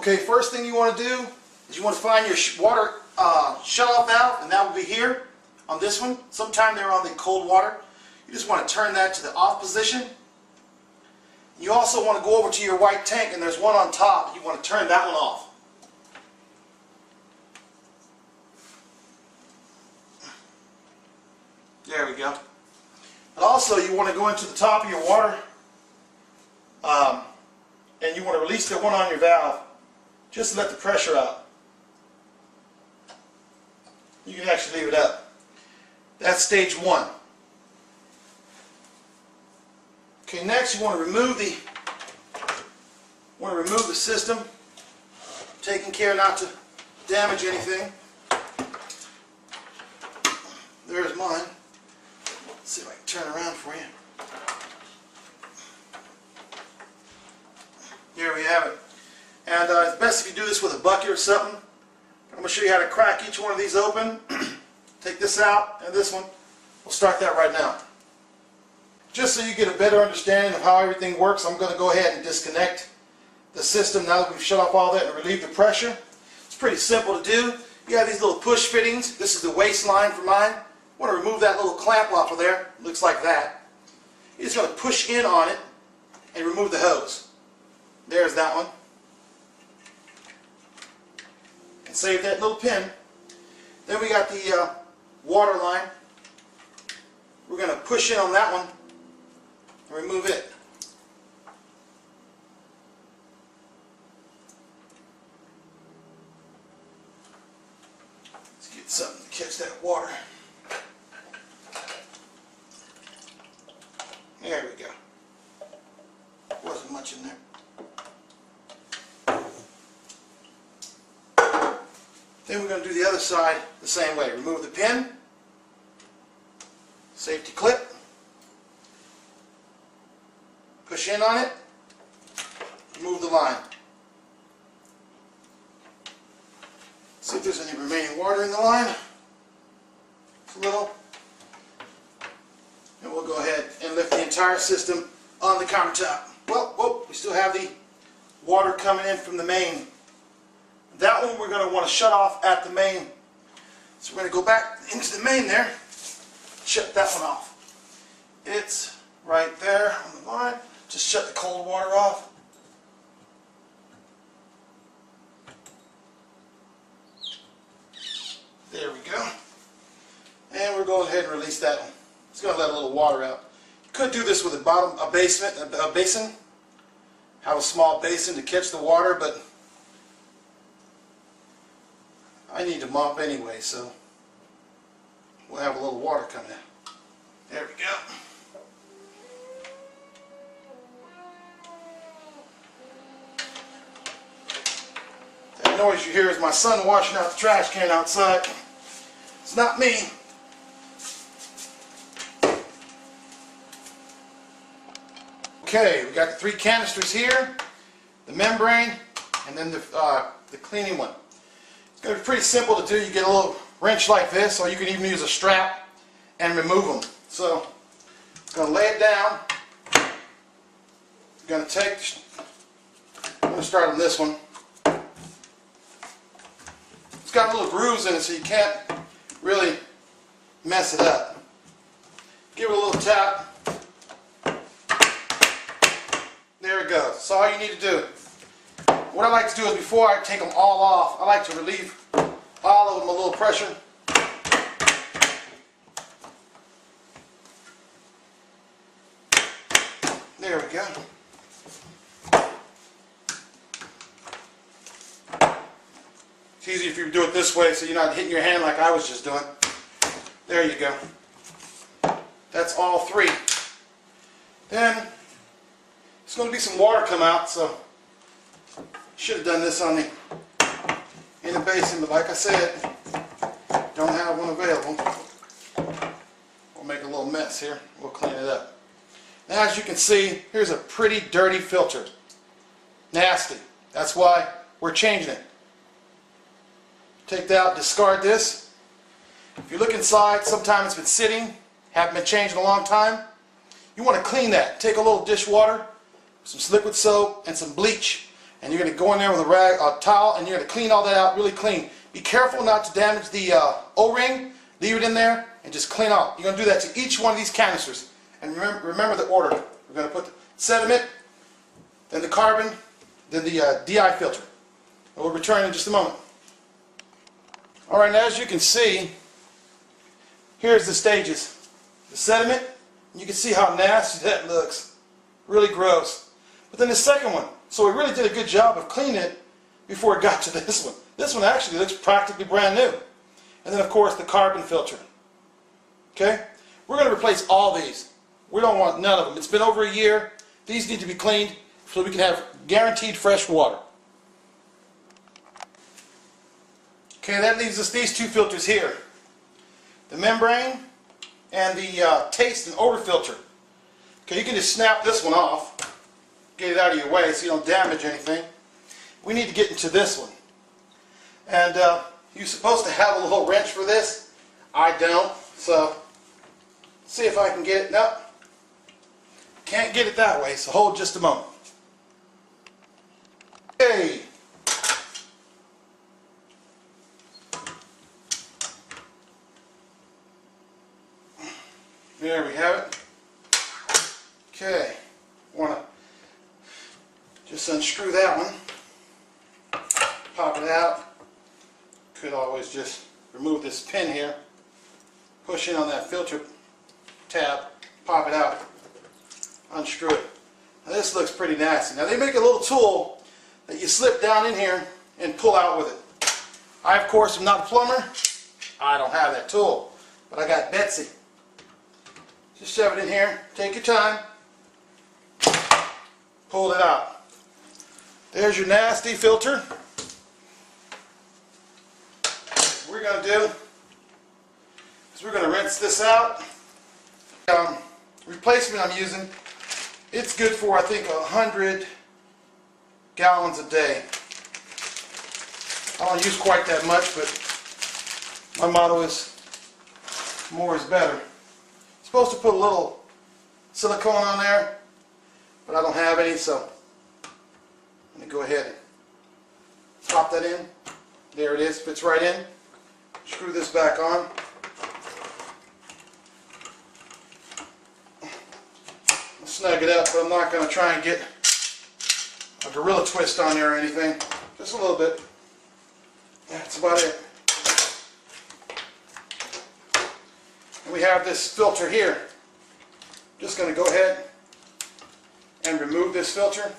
Okay, first thing you want to do is you want to find your water shut-off valve, and that will be here on this one. Sometime they're on the cold water. You just want to turn that to the off position. You also want to go over to your white tank, and there's one on top. You want to turn that one off. There we go. And also you want to go into the top of your water and you want to release the one on your valve just to let the pressure out. You can actually leave it up. That's stage one. Okay, next you want to remove the system, taking care not to damage anything. There's mine. Let's see if I can turn around for you. Here we have it. And it's best if you do this with a bucket or something. I'm going to show you how to crack each one of these open. Take this out and this one. We'll start that right now. Just so you get a better understanding of how everything works, I'm going to go ahead and disconnect the system now that we've shut off all that and relieved the pressure. It's pretty simple to do. You have these little push fittings. This is the waistline for mine. I want to remove that little clamp off of there. It looks like that. You're just going to push in on it and remove the hose. There's that one. And save that little pin. Then we got the water line. We're going to push in on that one and remove it. Let's get something to catch that water. There we go. Wasn't much in there. Then we're going to do the other side the same way. Remove the pin, safety clip, push in on it, remove the line. See if there's any remaining water in the line. It's a little. And we'll go ahead and lift the entire system on the countertop. Well, whoa, we still have the water coming in from the main. That one we're going to want to shut off at the main. So we're going to go back into the main there, shut that one off. It's right there on the line. Just shut the cold water off. There we go. And we're going ahead and release that one. It's going to let a little water out. You could do this with a basin. Have a small basin to catch the water, but I need to mop anyway, so we'll have a little water coming in. There we go. That noise you hear is my son washing out the trash can outside. It's not me. Okay, we got the 3 canisters here, the membrane, and then the cleaning one. It's going to be pretty simple to do. You get a little wrench like this, or you can even use a strap and remove them. So, I'm going to lay it down. I'm going to start on this one. It's got a little grooves in it, so you can't really mess it up. Give it a little tap. There it goes. That's all you need to do. What I like to do is before I take them all off, I like to relieve all of them a little pressure. There we go. It's easier if you do it this way so you're not hitting your hand like I was just doing. There you go. That's all 3. Then there's going to be some water come out, so should have done this in the basin, but like I said, don't have one available. We'll make a little mess here. We'll clean it up. Now, as you can see, here's a pretty dirty filter. Nasty. That's why we're changing it. Take that out, discard this. If you look inside, sometimes it's been sitting, haven't been changed in a long time. You want to clean that. Take a little dishwater, some liquid soap, and some bleach, and you're going to go in there with a towel, and you're going to clean all that out really clean. Be careful not to damage the O-ring. Leave it in there and just clean out. You're going to do that to each one of these canisters. And remember the order. We're going to put the sediment, then the carbon, then the DI filter. And we'll return in just a moment. Alright, now as you can see, here's the stages. The sediment, you can see how nasty that looks. Really gross. But then the second one, so we really did a good job of cleaning it before it got to this one. This one actually looks practically brand new. And then of course the carbon filter. Okay? We're going to replace all these. We don't want none of them. It's been over a year. These need to be cleaned so we can have guaranteed fresh water. Okay, that leaves us these two filters here. The membrane and the taste and odor filter. Okay, you can just snap this one off. Get it out of your way so you don't damage anything. We need to get into this one. And you're supposed to have a little wrench for this. I don't, so see if I can get it. Nope. Can't get it that way, so hold just a moment. Okay. There we have it. Okay. Want to just unscrew that one. Pop it out. Could always just remove this pin here. Push in on that filter tab. Pop it out. Unscrew it. Now this looks pretty nasty. Now they make a little tool that you slip down in here and pull out with it. I of course am not a plumber. I don't have that tool. But I got Betsy. Just shove it in here. Take your time. Pull it out. There's your nasty filter. What we're going to do is we're going to rinse this out. Replacement I'm using, it's good for I think 100 gallons a day. I don't use quite that much, but my motto is more is better. Supposed to put a little silicone on there, but I don't have any, so I'm going to go ahead and pop that in. There it is, fits right in. Screw this back on. I'll snug it up, but I'm not going to try and get a gorilla twist on there or anything. Just a little bit. That's about it. And we have this filter here. Just going to go ahead and remove this filter.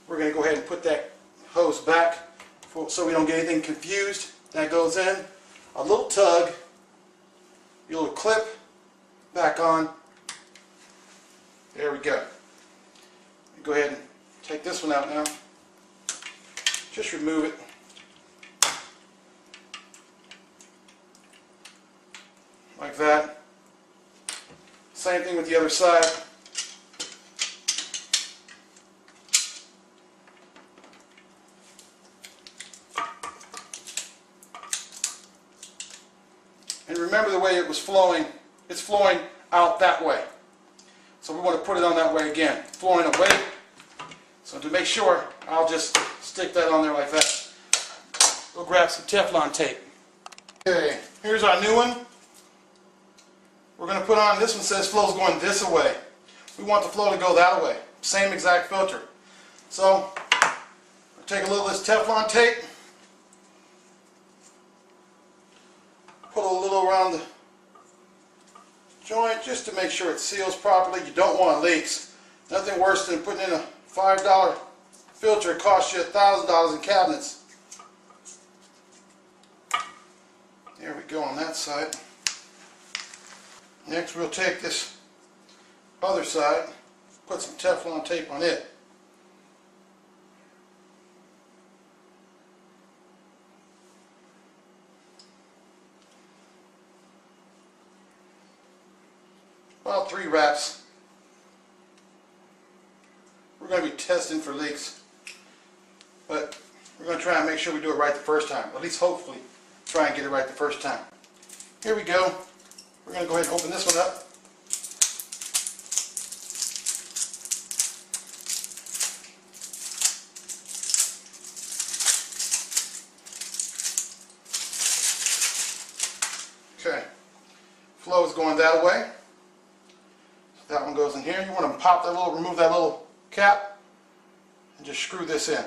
We're going to go ahead and put that hose back so we don't get anything confused. That goes in. A little tug, your little clip, back on. There we go. Go ahead and take this one out now. Just remove it. Like that. Same thing with the other side. And remember the way it was flowing, it's flowing out that way. So we want to put it on that way again, flowing away. So to make sure, I'll just stick that on there like that. We'll grab some Teflon tape. Okay, here's our new one. We're going to put on, this one says flow's going this way. We want the flow to go that way. Same exact filter. So, I'll take a little of this Teflon tape. Put a little around the joint just to make sure it seals properly. You don't want leaks. Nothing worse than putting in a $5 filter. It costs you $1,000 in cabinets. There we go on that side. Next we'll take this other side, put some Teflon tape on it. About 3 wraps. We're going to be testing for leaks, but we're going to try and make sure we do it right the first time. At least hopefully try and get it right the first time. Here we go. We're going to go ahead and open this one up. that away. So that one goes in here. You want to pop that little, remove that little cap, and just screw this in.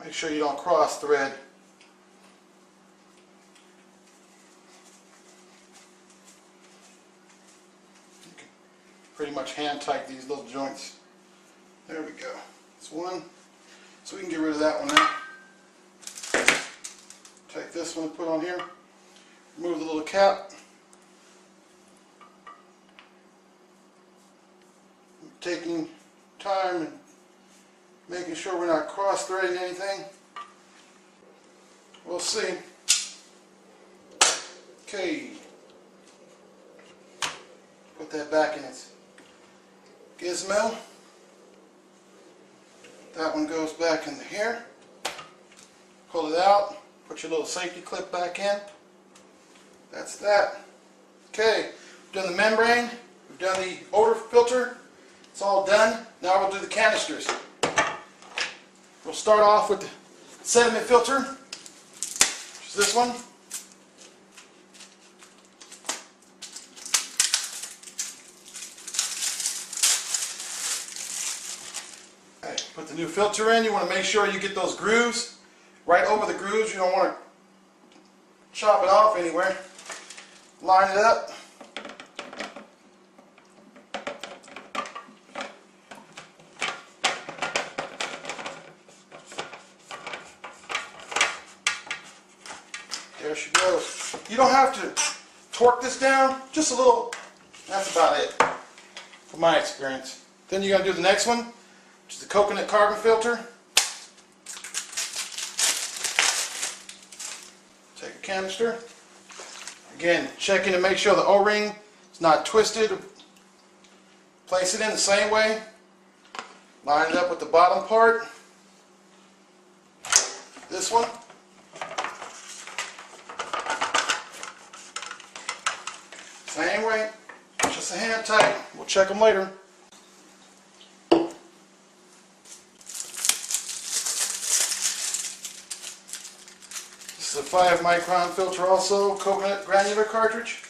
Make sure you don't cross thread. You can pretty much hand tight these little joints. There we go. That's one. So we can get rid of that one now. Take this one and put on here. Remove the little cap. Taking time and making sure we're not cross-threading anything. We'll see. Okay. Put that back in its gizmo. That one goes back into here. Pull it out. Put your little safety clip back in. That's that. Okay. We've done the membrane. We've done the odor filter. It's all done. Now we'll do the canisters. We'll start off with the sediment filter, which is this one. Okay, put the new filter in. You want to make sure you get those grooves right over the grooves. You don't want to chop it off anywhere. Line it up. There she goes. You don't have to torque this down, just a little. That's about it, from my experience. Then you're going to do the next one, which is the coconut carbon filter. Take a canister. Again, checking to make sure the O-ring is not twisted. Place it in the same way. Line it up with the bottom part. This one. Same way, just a hand tight. We'll check them later. This is a 5-micron filter also, coconut granular cartridge.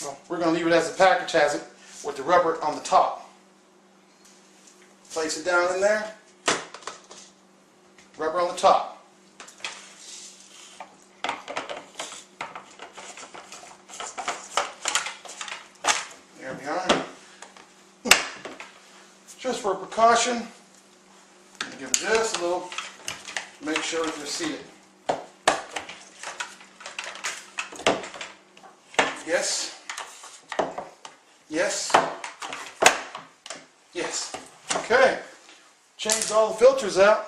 Well, we're going to leave it as the package has it, with the rubber on the top. Place it down in there. Rubber on the top. There we are. Just for precaution, I'm going to give it just a little, make sure they're seated. Yes. Yes. Yes. Okay. Changed all the filters out.